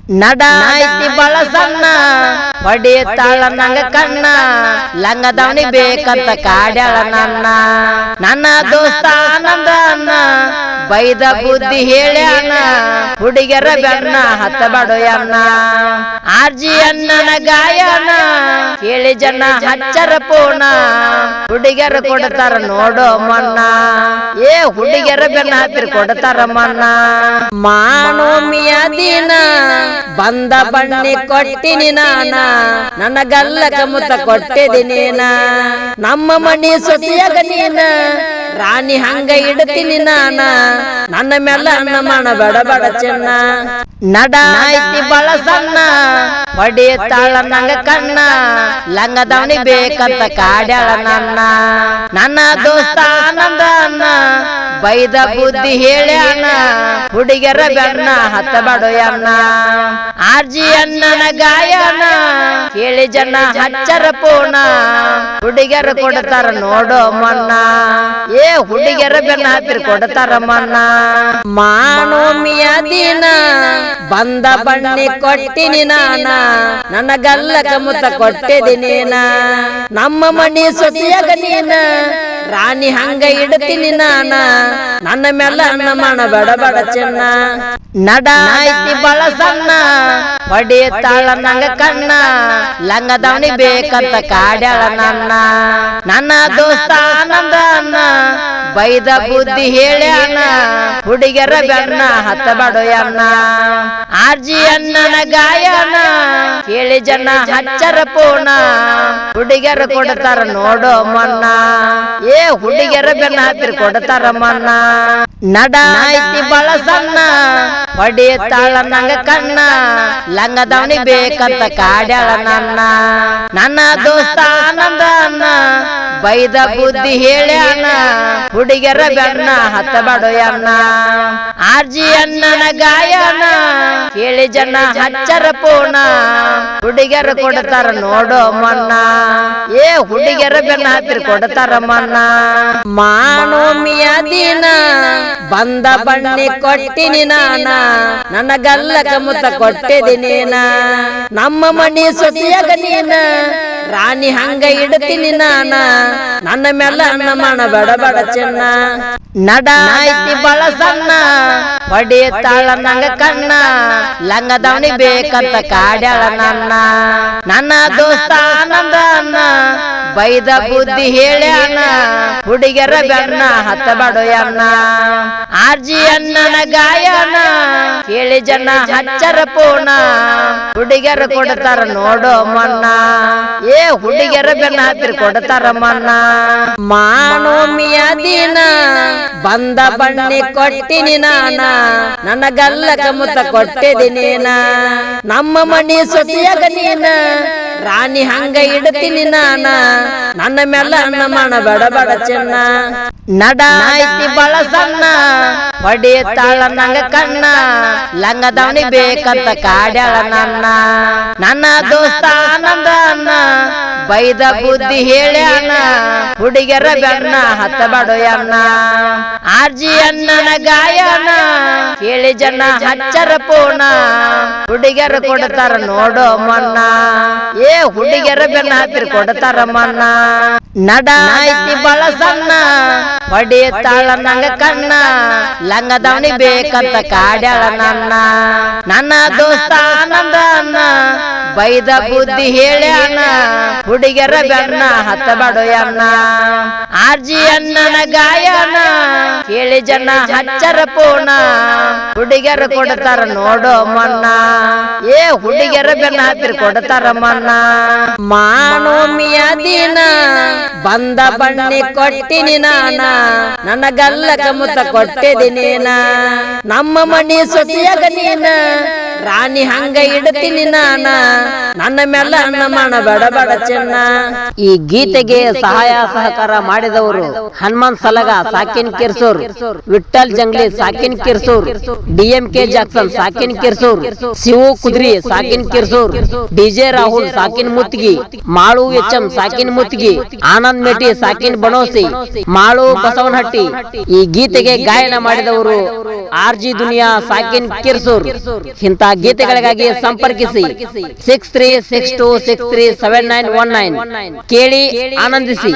ನಡ ಐತಿ ಬಳಸನ್ನ ಹೊಡಿತಾಳ ನಂಗ ಕಣ್ಣ ಲಂಗದವನಿ ಬೇಕಂತ ಕಾಡ್ಯಾಳ ನನ್ನ ದೋಸ್ತ ಆನಂದ ಅನ್ನ ಬೈದ ಬುದ್ಧಿ ಹೇಳ್ಯಾನ ಹುಡುಗರ ಬೆನ್ನ ಹತ್ತಬಡೋಯನ್ನ ಆರ್ಜಿ ಅನ್ನನ ಗಾಯನ ಕೇಳಿ ಜನ ಹಚ್ಚರ ಪೋಣ ಹುಡುಗರ ಕೊಡ್ತಾರ ನೋಡೋ ಮನ್ನ ಏ ಹುಡುಗರ ಬೆನ್ನ ಹತ್ತಿರ ಕೊಡ್ತಾರ ಮನ್ನ ಮಾನೋಮಿಯ ದಿನ ಬಂದ ಬಣ್ಣಿ ಕೊಟ್ಟಿನಿ ನಾನ ನನ್ನ ಗಲ್ಲಕ ಮುತ್ತ ಕೊಟ್ಟಿದಿನೇನ ನಮ್ಮ ಮನಿ ಸೊಸೆಯಾಗ ನೀನ ರಾಣಿ ಹಂಗ ಇಡ್ತೀನಿ ನಾನ ನನ್ನ ಮೇಲೆ ಅನ್ನ ಮಾಡ ಬಡ ಬಡ ಚೆನ್ನ ನಡ ಐತಿ ಬಳಸನ್ನ ಹೊಡಿತಾಳ ನಂಗ ಕಣ್ಣ ಲಂಗದವನಿ ಬೇಕಂತ ಕಾಡ್ಯಾಳ ನನ್ನ ದೋಸ್ತ ಆನಂದ ಅನ್ನ ಬೈದ ಬುದ್ಧಿ ಹೇಳ್ಯಾನ ಹುಡುಗರ ಬೆನ್ನ ಹತ್ತಬಡೋಯನ್ನ ಆರ್ಜಿ ಅನ್ನನ ಗಾಯನ ಕೇಳಿ ಜನ ಹಚ್ಚರ ಪೋಣ ಹುಡುಗರ ಕೊಡ್ತಾರ ನೋಡೋ ಮನ್ನ ಏ ಹುಡುಗರ ಬೆನ್ನ ಹತ್ತಿರ ಕೊಡ್ತಾರ ಮನ್ನ ಮಾನೋಮಿಯ ದಿನ ಬಂದ ಬಣ್ಣಿ ಕೊಟ್ಟಿನಿ ನಾನ ನನ್ನ ಗಲ್ಲಕ ಮುತ್ತ ಕೊಟ್ಟಿದಿನೇನ ನಮ್ಮ ಮನಿ ಸೊಸೆಯಾಗ ನೀನ ರಾಣಿ ಹಂಗ ಇಡ್ತೀನಿ ನಾನ ನನ್ನ ಮೇಲೆ ಅನ್ನ ಮಾಡ ಬಡ ಬಡ ಚೆನ್ನ ನಡ ಐತಿ ಬಳಸನ್ನ ಹೊಡಿತಾಳ ನಂಗ ಕಣ್ಣ ಲಂಗದವನಿ ಬೇಕಂತ ಕಾಡ್ಯಾಳ ನನ್ನ ದೋಸ್ತ ಆನಂದ ಅನ್ನ ಬೈದ ಬುದ್ಧಿ ಹೇಳ್ಯಾನ ಹುಡುಗರ ಬೆನ್ನ ಹತ್ತಬಡೋಯನ್ನ ಆರ್ಜಿ ಅನ್ನನ ಗಾಯನ ಕೇಳಿ ಜನ ಹಚ್ಚರ ಪೋಣ ಹುಡುಗರ ಕೊಡ್ತಾರ ನೋಡೋ ಮನ್ನ ಏ ಹುಡುಗರ ಬೆನ್ನ ಹತ್ತಿರ ಕೊಡ್ತಾರ ಮನ್ನ ನಡ ಐತಿ ಬಳಸನ್ನ ಹೊಡಿತಾಳ ನಂಗ ಕಣ್ಣ ಲಂಗದವನಿ ಬೇಕಂತ ಕಾಡ್ಯಾಳ ನನ್ನ ದೋಸ್ತ ಆನಂದ ಅನ್ನ ಬೈದ ಬುದ್ಧಿ ಹೇಳ್ಯಾನ ಹುಡುಗರ ಬೆನ್ನ ಹತ್ತಬಡೋಯನ್ನ ಆರ್ಜಿ ಅನ್ನನ ಗಾಯನ ಕೇಳಿ ಜನ ಹಚ್ಚರ ಪೋಣ ಹುಡುಗರ ಕೊಡ್ತಾರ ನೋಡೋ ಮನ್ನ ಏ ಹುಡುಗರ ಬೆನ್ನ ಹತ್ತಿರ ಕೊಡ್ತಾರ ಮನ್ನ ಮಾನೋಮಿಯ ದಿನ ಬಂದ ಬಣ್ಣಿ ಕೊಟ್ಟಿನಿ ನಾನ ನನ್ನ ಗಲ್ಲಕ ಮುತ್ತ ಕೊಟ್ಟಿದಿನೇನ ನಮ್ಮ ಮನಿ ಸೊಸೆಯಾಗ ನೀನ ರಾಣಿ ಹಂಗ ಇಡ್ತೀನಿ ನಾನ ನನ್ನ ಮೇಲೆ ಅನ್ನ ಮಾಡ ಬಡ ಬಡ ಚೆನ್ನ ನಡ ಐತಿ ಬಳಸನ್ನ ಹೊಡಿತಾಳ ನಂಗ ಕಣ್ಣ ಲಂಗದವನಿ ಬೇಕಂತ ಕಾಡ್ಯಾಳ ನನ್ನ ದೋಸ್ತ ಆನಂದ ಅನ್ನ ಬೈದ ಬುದ್ಧಿ ಹೇಳ್ಯಾನ ಹುಡುಗರ ಬೆನ್ನ ಹತ್ತಬಡೋಯನ್ನ ಆರ್ಜಿ ಅನ್ನನ ಗಾಯನ ಕೇಳಿ ಜನ ಹಚ್ಚರ ಪೋಣ ಹುಡುಗರ ಕೊಡ್ತಾರ ನೋಡೋ ಮನ್ನ ಏ ಹುಡುಗರ ಬೆನ್ನ ಹತ್ತಿರ ಕೊಡ್ತಾರ ಮನ್ನ ಮಾನೋಮಿಯ ದಿನ ಬಂದ ಬಣ್ಣಿ ಕೊಟ್ಟಿನಿ ನಾನ ನನ್ನ ಗಲ್ಲಕ ಮುತ್ತ ಕೊಟ್ಟಿದಿನೇನ ನಮ್ಮ ಮನಿ ಸೊಸೆಯಾಗ ನೀನ ರಾಣಿ ಹಂಗ ಇಡ್ತೀನಿ ನಾನ ನನ್ನ ಮೇಲೆ ಅನ್ನ ಮಾಡ ಬಡ ಬಡ ಚೆನ್ನ ನಡ ಐತಿ ಬಳಸನ್ನ ಹೊಡಿತಾಳ ನಂಗ ಕಣ್ಣ ಲಂಗದವನಿ ಬೇಕಂತ ಕಾಡ್ಯಾಳ ನನ್ನ ದೋಸ್ತ ಆನಂದ ಅನ್ನ ಬೈದ ಬುದ್ಧಿ ಹೇಳ್ಯಾನ ಹುಡುಗರ ಬೆನ್ನ ಹತ್ತಬಡೋಯನ್ನ ಆರ್ಜಿ ಅನ್ನನ ಗಾಯನ ಕೇಳಿ ಜನ ಹಚ್ಚರ ಪೋಣ ಹುಡುಗರ ಕೊಡ್ತಾರ ನೋಡೋ ಮನ್ನ ಏ ಹುಡುಗರ ಬೆನ್ನ ಹತ್ತಿರ ಕೊಡ್ತಾರ ಮನ್ನ ನಡ ಐತಿ ಬಳಸನ್ನ ಹೊಡಿತಾಳ ನಂಗ ಕಣ್ಣ ಲಂಗದವನಿ ಬೇಕಂತ ಕಾಡ್ಯಾಳ ನನ್ನ ದೋಸ್ತ ಆನಂದ ಅನ್ನ ಬೈದ ಬುದ್ಧಿ ಹೇಳ್ಯಾನ ಹುಡುಗರ ಬೆನ್ನ ಹತ್ತಬಡೋಯನ್ನ ಆರ್ಜಿ ಅನ್ನನ ಗಾಯನ ಕೇಳಿ ಜನ ಹಚ್ಚರ ಪೋಣ ಹುಡುಗರ ಕೊಡ್ತಾರ ನೋಡೋ ಮನ್ನ ಏ ಹುಡುಗರ ಬೆನ್ನ ಹತ್ತಿರ ಕೊಡ್ತಾರ ಮನ್ನ ಮಾನೋಮಿಯ ದಿನ ಬಂದ ಬಣ್ಣಿ ಕೊಟ್ಟಿನಿ ನಾನ ನನ್ನ ಗಲ್ಲಕ ಮುತ್ತ ಕೊಟ್ಟಿದಿನೇನ ನಮ್ಮ ಮನಿ ಸೊಸೆಯಾಗ ನೀನ ರಾಣಿ ಹಂಗ ಇಡ್ತೀನಿ ನಾನ ನನ್ನ ಮೇಲೆ ಅನ್ನ ಮಾಡ ಬಡ ಬಡ ಚೆನ್ನ ಈ ಗೀತೆಗೆ ಸಹಾಯ ಸಹಕಾರ ಮಾಡಿದವರು ಹನುಮಾನ್ ಸಲಗ ಸಾಕಿನ್ ಕಿರ್ಸೂರ್, ವಿಠಲ್ ಜಂಗ್ಲಿ ಸಾಕಿನ್ ಕಿರ್ಸೂರ್, DMK ಜಾಕ್ಸನ್ ಸಾಕಿನ್ ಕಿರ್ಸೂರ್, ಶಿವು ಕುದ್ರಿ ಸಾಕಿನ್ ಕಿರ್ಸೂರ್, DJ ರಾಹುಲ್ ಸಾಕಿನ್ ಮುತ್ಗಿ, ಮಾಳು HM ಸಾಕಿನ್ ಮುತ್ಗಿ, ಆನಂದ್ ಮೇಟಿ ಸಾಕಿನ್ ಬಣೋಸಿ, ಮಾಳು ಬಸವನಹಟ್ಟಿ. ಈ ಗೀತೆಗೆ ಗಾಯನ ಮಾಡಿದವರು RG ದುನಿಯಾ ಸಾಕಿನ್ ಕಿರ್ಸೂರ್. ಇಂಥ ಗೀತೆಗಳಿಗಾಗಿ ಸಂಪರ್ಕಿಸಿ 6362637919 ಕೇಳಿ ಆನಂದಿಸಿ.